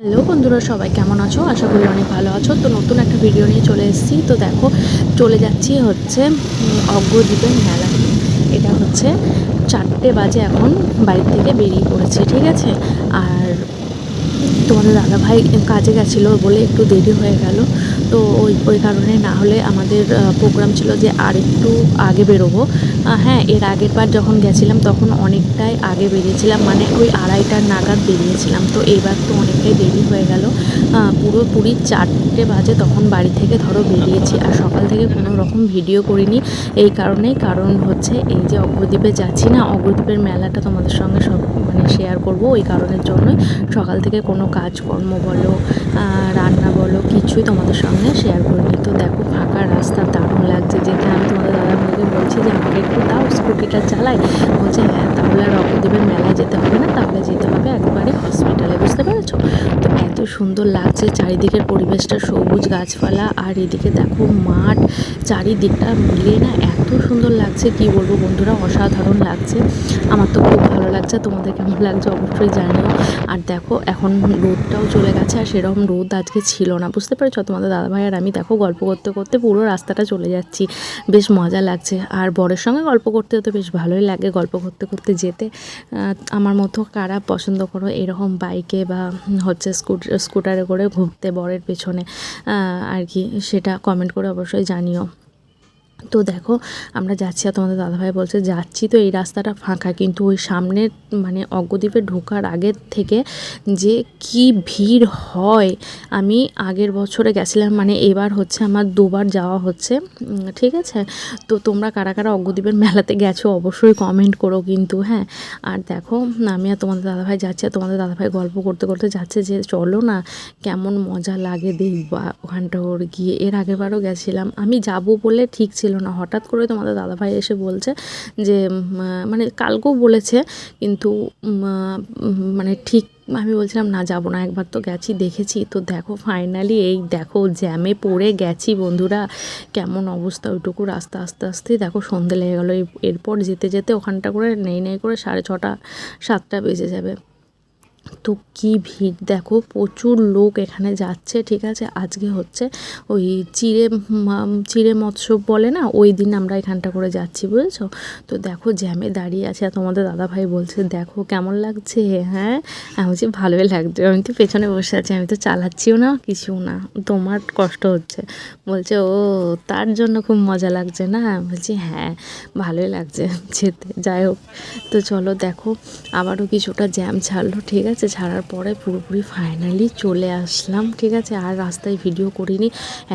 Hello বন্ধুরা, সবাই কেমন আছো? আশা করি অনেক ভালো আছো। তো নতুন একটা ভিডিও নিয়ে চলে এসেছি। তো দেখো, চলে যাচ্ছি হচ্ছে অগ্রদ্বীপের মেলাতে। এটা হচ্ছে 4টে বাজে, এখন বাড়ির থেকে বেরিয়ে পড়েছি, ঠিক আছে। আর তোমাদের দাদাভাই কাজে গেছিলো বলে একটু দেরি হয়ে গেল। তো ওই কারণে, না হলে আমাদের প্রোগ্রাম ছিল যে আর একটু আগে বেরোবো। হ্যাঁ, এর আগের বার যখন গেছিলাম তখন অনেকটাই আগে বেরিয়েছিলাম, মানে ওই 2:30টার নাগাদ বেরিয়েছিলাম। তো এবার তো অনেকটাই দেরি হয়ে গেল, পুরোপুরি 4টে বাজে তখন বাড়ি থেকে ধরো বেরিয়েছি। আর সকাল থেকে কোনো রকম ভিডিও করিনি এই কারণেই, কারণ হচ্ছে এই যে অগ্রদ্বীপে যাচ্ছি না, অগ্রদ্বীপের মেলাটা তোমাদের সঙ্গে সব মানে শেয়ার করব। ওই কারণের জন্যই সকাল থেকে কোনো কাজকর্ম বলো, রান্না বলো, কিছুই তোমাদের সঙ্গে শেয়ার করিনি। তো দেখো, ফাঁকা রাস্তা, দারুণ লাগছে যেতে। আমি তোমাদের দাদাভাইকে বলছি যে আমাকে একটু দাও, স্কুটিটা চালাই। বলছে হ্যাঁ, তাহলে আর অগ্রদ্বীপের মেলায় যেতে হবে না, তাহলে যেতে হবে একবারে হসপিটালে, বুঝতে পেরেছো? তো এত সুন্দর লাগছে চারিদিকের পরিবেশটা, সবুজ গাছপালা, আর এদিকে দেখো মাঠ, চারিদিকটা মিলিয়ে না এত সুন্দর লাগছে, কি বলবো বন্ধুরা, অসাধারণ লাগছে। আমার তো খুব ভালো লাগছে, তোমাদের কেমন লাগছে অবশ্যই জানিও। আর দেখো, এখন রোদটাও চলে গেছে, আর সেরকম রোদ আজকে ছিল না, বুঝতে পেরেছো? তোমাদের দাদাভাই আর আমি দেখো গল্প করতে করতে পুরো রাস্তাটা চলে যাচ্ছি, বেশ মজা লাগছে। আর বরের সঙ্গে গল্প করতে তো বেশ ভালোই লাগে, গল্প করতে করতে যেতে। আমার মতো কারা পছন্দ করো এরকম বাইকে বা হচ্ছে স্কুটারে করে ঘুরতে বরের পেছনে, আর কি, সেটা কমেন্ট করে অবশ্যই জানিও। তো দেখো, আমরা যাচ্ছি, আর তোমাদের দাদাভাই বলছে যাচ্ছি তো এই রাস্তাটা ফাঁকা, কিন্তু ওই সামনের মানে অগ্রদ্বীপে ঢোকার আগের থেকে যে কি ভিড় হয়। আমি আগের বছরে গেছিলাম, মানে এবার হচ্ছে আমার 2বার যাওয়া হচ্ছে, ঠিক আছে। তো তোমরা কারা কারা অগ্রদ্বীপের মেলাতে গেছো অবশ্যই কমেন্ট করো কিন্তু, হ্যাঁ। আর দেখো, আমি আর তোমাদের দাদাভাই যাচ্ছি, আর তোমাদের দাদাভাই গল্প করতে করতে যাচ্ছে যে চলো না, কেমন মজা লাগে দেখবা ওখানটা ওর গিয়ে। এর আগেরবারও গেছিলাম, আমি যাব বলে ঠিক ছিল না, হঠাৎ করে তোমাদের দাদাভাই এসে বলছে যে মানে কালকেও বলেছে, কিন্তু মানে ঠিক আমি বলছিলাম না, যাব না, একবার তো গেছি, দেখেছি। তো দেখো ফাইনালি এই দেখো জ্যামে পড়ে গেছি বন্ধুরা, কেমন অবস্থা। ওইটুকু রাস্তা আস্তে আস্তেই দেখো সন্ধে লেগে গেলো। এরপর যেতে যেতে ওখানটা করে নেই করে 6:30 7টা বেজে যাবে। তো কি ভিড় দেখো, প্রচুর লোক এখানে যাচ্ছে, ঠিক আছে। আজকে হচ্ছে ওই চিড়ে মৎস্য বলে না, ওই দিন আমরা এখানটা করে যাচ্ছি, বুঝেছো? তো দেখো জ্যামে দাঁড়িয়ে আছে, আর তোমাদের দাদাভাই বলছে দেখো কেমন লাগছে। হ্যাঁ, আমি বলছি ভালোই লাগছে, আমি তো পেছনে বসে আছি, আমি তো চালাচ্ছিও না, কিছুও না, তোমার কষ্ট হচ্ছে। বলছে ও, তার জন্য খুব মজা লাগছে না? বলছি হ্যাঁ, ভালোই লাগছে যেতে। যাই হোক, তো চলো দেখো, আবারও কিছুটা জ্যাম ছাড়লো, ঠিক আছে। ছাড়ার পরে পুরোপুরি ফাইনালি চলে আসলাম, ঠিক আছে। আর রাস্তায় ভিডিও করিনি,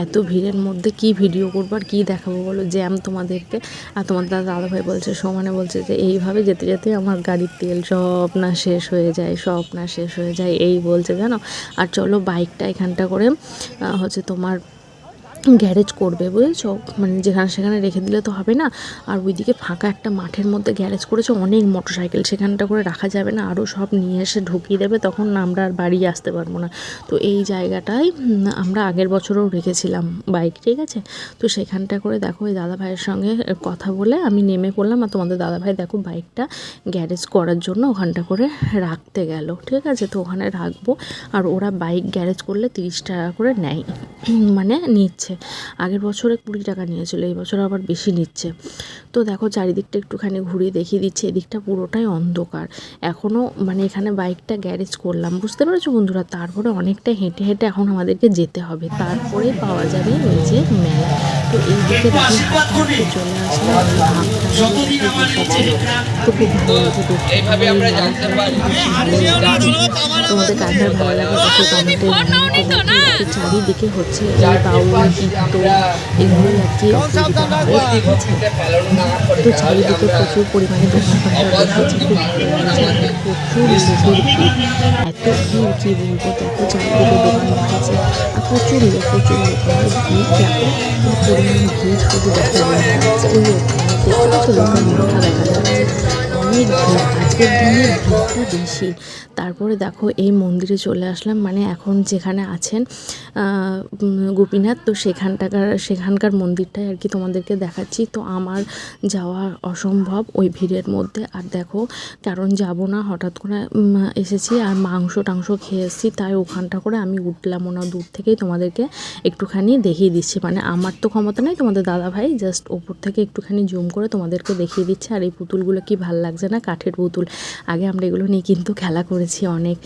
এত ভিড়ের মধ্যে কি ভিডিও করবো আর কী দেখাবো বলো, জ্যাম তোমাদেরকে। আর তোমার দাদাভাই বলছে, সমানে বলছে যে এইভাবে যেতে যেতে আমার গাড়ির তেল সব না শেষ হয়ে যায়, সব না শেষ হয়ে যায়, এই বলছে জানো। আর চলো বাইকটা এখানটা করে হচ্ছে তোমার গ্যারেজ করবে, বুঝেছো? মানে যেখানে সেখানে রেখে দিলে তো হবে না। আর ওইদিকে ফাঁকা একটা মাঠের মধ্যে গ্যারেজ করেছে, অনেক মোটরসাইকেল, সেখানটা করে রাখা যাবে না, আরও সব নিয়ে এসে ঢুকিয়ে দেবে, তখন আমরা আর বাড়ি আসতে পারবো না। তো এই জায়গাটায় আমরা আগের বছরও রেখেছিলাম বাইক, ঠিক আছে। তো সেখানটা করে দেখো, ওই দাদাভাইয়ের সঙ্গে কথা বলে আমি নেমে পড়লাম, আর তোমাদের দাদাভাই দেখো বাইকটা গ্যারেজ করার জন্য ওখানটা করে রাখতে গেল, ঠিক আছে। তো ওখানে রাখবো, আর ওরা বাইক গ্যারেজ করলে 30 টাকা করে নেয়, মানে নিচ্ছে। আগের বছরে 20 টাকা নিয়েছিল, এই বছর আবার বেশি নিচ্ছে। তো দেখো চারিদিকটা একটুখানি ঘুরিয়ে দেখিয়ে দিচ্ছে, এদিকটা পুরোটাই অন্ধকার এখনও, মানে এখানে বাইকটা গ্যারেজ করলাম, বুঝতে পেরেছো বন্ধুরা। তারপরে অনেকটা হেঁটে হেঁটে এখন আমাদেরকে যেতে হবে, তারপরে পাওয়া যাবে ওই যে মেলা। তো এই দিকে দেখি হাঁটতে চলে আসলাম, তো খুব ভালো লাগছে দেখতে। তোমাদের কার কার ভালো লাগে অবশ্যই কমেন্টে জানাও। চারিদিকে হচ্ছে এই বাউল গীত এগুলোই আর কি অসুবিধা হয়, ঠিক আছে। তো চারিদিকে প্রচুর পরিমাণে দোকানপাট বসেছে, খুব ভালো লাগছে, প্রচুর লোকের ভিড়, এত ভিড় কী বলবো। দেখো চারিদিকে দোকান বসেছে, আর প্রচুর লোক মানে ভিড় দেখো কি পরিমাণ ভিড় শুধু দেখে বোঝা যাচ্ছে। ওই দেখতে পাচ্ছ লোকের মাথা দেখা যাচ্ছে, অনেক ভিড় আজকের দিনে ভিড়টা বেশি। তারপরে দেখো এই মন্দিরে চলে আসলাম, মানে এখন যেখানে আছেন গোপীনাথ, তো সেখানকার মন্দিরটাই আর কি তোমাদেরকে দেখাচ্ছি। তো আমার যাওয়া অসম্ভব ওই ভিড়ের মধ্যে, আর দেখো কারণ যাব না, হঠাৎ করে এসেছি আর মাংস টাংস খেয়ে এসেছি, তাই ওখানটা করে আমি উঠলামও না, দূর থেকেই তোমাদেরকে একটুখানি দেখিয়ে দিচ্ছি। মানে আমার তো ক্ষমতা নেই, তোমাদের দাদা ভাই জাস্ট ওপর থেকে একটুখানি জুম করে তোমাদেরকে দেখিয়ে দিচ্ছে। আর এই পুতুলগুলো কি ভাল লাগছে না, কাঠের পুতুল, আগে আমরা এগুলো নিয়ে কিন্তু খেলা করেছি অনেক।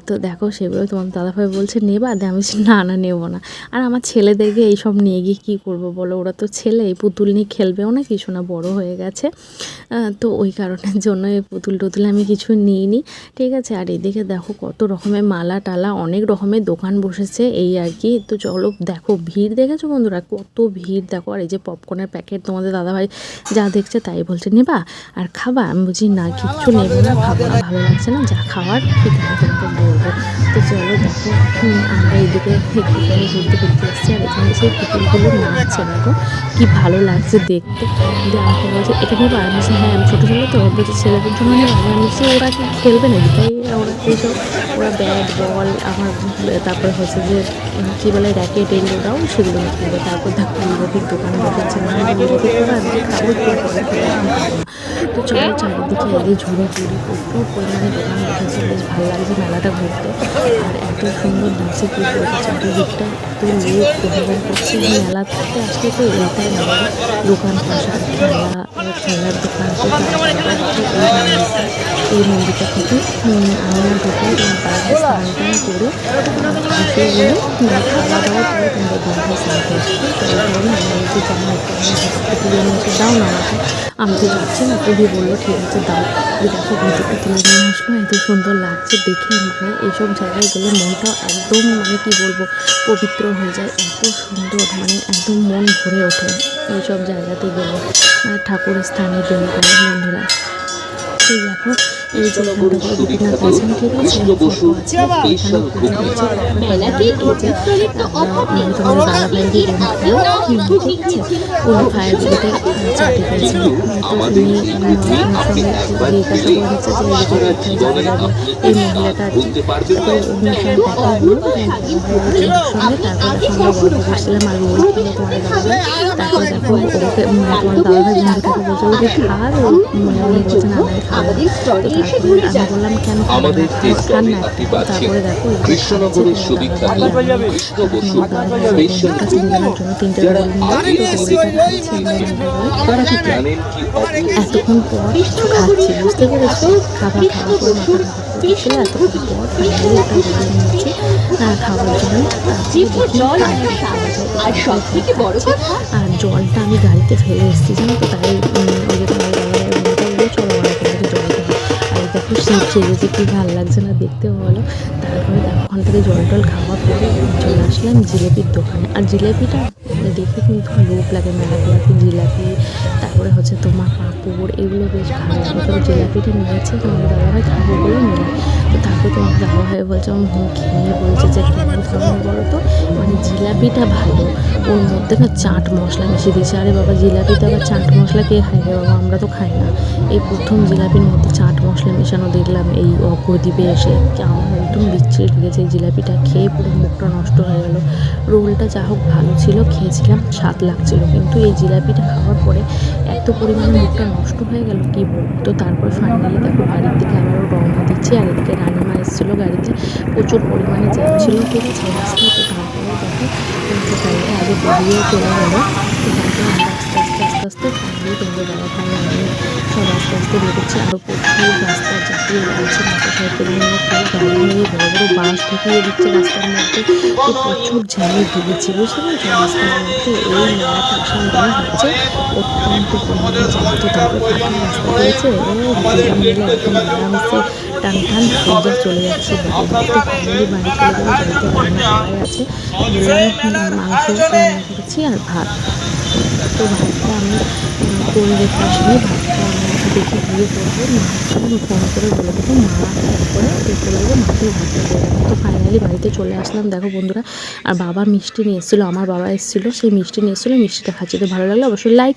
তো দেখো সেগুলো তোমাদের দাদাভাই বলছে নেবা, আমি বলছি না নেবো না। আর আমার ছেলেদেরকে এইসব নিয়ে গিয়ে কী করবো বলো, ওরা তো ছেলে, এই পুতুল নিয়ে খেলবেও না কিছু না, বড় হয়ে গেছে। তো ওই কারণের জন্য এই পুতুল টুতুল আমি কিছু নিইনি, ঠিক আছে। আর এদিকে দেখো কত রকমের মালা টালা, অনেক রকমের দোকান বসেছে এই আর কি। তো চলো দেখো ভিড় দেখেছো বন্ধুরা, কত ভিড় দেখো। আর এই যে পপকর্নের প্যাকেট, তোমাদের দাদাভাই যা দেখছে তাই বলছে নেবা আর খাবা, আমি বলছি না কিচ্ছু নেবো না, খাবো না, ভালো লাগছে না, যা খাওয়ার ঠিক আছে তোমাকে বলবো। তো চলো দেখো আমরা এদিকে একটুখানি ঘুরতে এসেছি, আর এখানে সেই পুতুলগুলো নাচছে, দেখো কি ভালো লাগছে দেখতে। দিয়ে আমাকে বলছে এটা নেবা, আমি বলছি হ্যাঁ, আমি ছোটো ছেলে তো, বলছে ছেলেদের জন্য নেবা, আমি বলছি ওরা কি খেলবে নাকি, তাই ওরা এইসব ওরা ব্যাট বল আমার, তারপরে হচ্ছে যে কী বলে র্যাকেট, এগুলোটাও সেগুলো খেলবে। তারপর দেখো ইউরোপিক দোকান বসেছে, মানে ইউরোপিক দোকান খাবো তো চলো চারিদিকে এদিকে ঝুড়ি টুড়ি প্রচুর পরিমাণে দোকান বসেছে, বেশ ভালো লাগছে মেলাটা ঘুরতে। আর এত সুন্দর লাগছে কি বলবো, চারিদিকটা এত লোক উপভোগ করছে, মেলা থেকে আসলে তো এটাই ভালো, দোকান পাশার খেলার দোকান। তো এই মন্দিরটা থেকে আমরা ঢুকে তারপরে স্নান টান করে এসে গেলে খাওয়া দাওয়া করে তোমরা দোকানে স্নান করছি। তো এই কারণে আমরা যে জামা একটু তুলে নিয়ে এসে দাও না আমাকে, আমি তো যাচ্ছি না, কবি বললো ঠিক আছে দাও। দেখো ভিতরটা তুলে নিয়ে আসলো, এত সুন্দর লাগছে দেখে। মানে এইসব জায়গায় গেলে মনটা একদম মানে কি বলবো পবিত্র হয়ে যায়, এত সুন্দর, মানে একদম মন ভরে ওঠে এইসব জায়গাতে গেলে, মানে ঠাকুরের স্থানে গেলে বন্ধুরা। তো দেখো এই যে গোপীনাথ আছেন, ঠিক আছে, ফটো আছে এখানে পুজো হচ্ছে, তোমাদের দাদা ভাই ঠিক আছে উনি ফায়ার ব্রিগেডের চাকরি করেছেন। তো উনি জিজ্ঞাসা করে হচ্ছে যে কোথায় যাওয়া যাবে এই মহিলাটা, তো ওনার সঙ্গে দেখা হলো সঙ্গে, তারপরে সঙ্গে গল্প করছিলাম আর রোল খেলো তোমাদের দাদা ভাই। তারপরে দেখো ওকে তোমার দাদা ভাই বন্ধুটাকে বলছে ওকে খাওয়ার, মানে উনি বলছে না আমি খাবো। তো তারপরে আমি বললাম কেন খান না, তারপরে দেখো কৃষ্ণনগরের সুদীক্ষা কাছে নিয়ে জন্য 3টে রোল এতক্ষণ পর কিছু খাচ্ছি, বুঝতে পেরেছি, খাবার খাওয়ার পর মাথা ছিল, এতক্ষণ পর ফাইনালি একটা রোল নিয়েছি খাওয়ার জন্য। আর জলটা আমি গাড়িতে ফেলে এসেছি জানো তো, তাই ওই যে তোমার বললো চলো অনেক জল দেবো। আর দেখো শিব সেজেছে কি ভালো লাগছে না দেখতে বলো। তারপরে দেখো ওখান থেকে জল টল খাওয়া পরে চলে আসলাম জিলেপির দোকানে। আর জিলেপিটা দেখে কিন্তু লোভ লাগে, মেলাগুলোতে জিলাপি, তারপরে হচ্ছে তোমার পাঁপড়, এগুলো বেশ ভালো লাগে। তবে জিলাপিটা নিয়েছে তোমার দাদাভাই খাবো বলে নিলাম। তো তারপর তোমার দাদাভাই বলছে আমার মুখ খেয়ে বলছে যে কেমন ধরনের বলো তো, মানে জিলাপিটা ভালো, ওর মধ্যে না চাট মশলা মিশিয়ে দিয়েছে। আরে বাবা জিলাপিতে আবার চাট মশলা কে খায় রে বাবা, আমরা তো খাই না। এই প্রথম জিলাপির মধ্যে চাট মশলা মেশানো দেখলাম এই অগ্রদ্বীপে এসে, আমার একদম বিচ্ছিরি লেগেছে। এই জিলাপিটা খেয়ে পুরো মুখটা নষ্ট হয়ে গেল। রোলটা যা হোক ভালো ছিল, খেয়েছিলাম স্বাদ লাগছিল, কিন্তু এই জিলাপিটা খাওয়ার পরে এত পরিমাণে মুখটা নষ্ট হয়ে গেল কি বলবো। তো তারপর ফাইনালি দেখো বাড়ির দিকে আবারও রওনা দিচ্ছি। আর এদিকে রানিমা এসেছিলো গাড়িতে, প্রচুর পরিমাণে জ্যাম ছিল, ঠিক আছে রাস্তায়। তো তারপরে দেখো গাড়িটা আগে বেরিয়ে চলে গেলো। তো তারপরে আমরা আস্তে ফাইনালি তোমাদের দাদা ভাই আমি সব আস্তে বেরোচ্ছি। আরও প্রচুর রাস্তার জাতীয় লাগছে, মোটরসাইকেল নিয়ে কেউ গাড়ি নিয়ে বড় বড় বাস ঢুকিয়ে দিচ্ছে রাস্তার মধ্যে। তো প্রচুর জ্যামে ভুগেছি, বুঝতে পারছো রাস্তার মধ্যে। এই মেলাটা আসার মনে হচ্ছে অত্যন্ত পরিমাণে জ্যাম। তো তারপরে ফাঁকা রাস্তা পেয়েছে, ও দুজন মিলে একদম আরামসে টান সোজা চলে যাচ্ছে বাড়ি। তো ফাইনালি বাড়ি চলে গেলে বাড়িতে রান্না করাই আছে, বললাম মাংস রান্না করেছি আর ভাত। তো ভাতটা আমি করে রেখে আসিনি, ভাতটা দেখি গিয়ে করবো মাকে ফোন করে বলে দেবো, মা ফোন করে করে দেবো মাকে ভাতটা দিয়ে দেবো। তো ফাইনালি বাড়িতে চলে আসলাম দেখো বন্ধুরা। আর বাবা মিষ্টি নিয়ে এসেছিলো, আমার বাবা এসেছিলো, সেই মিষ্টি নিয়ে এসেছিলো, মিষ্টিটা খাচ্ছি। তো ভালো লাগলে অবশ্যই লাইক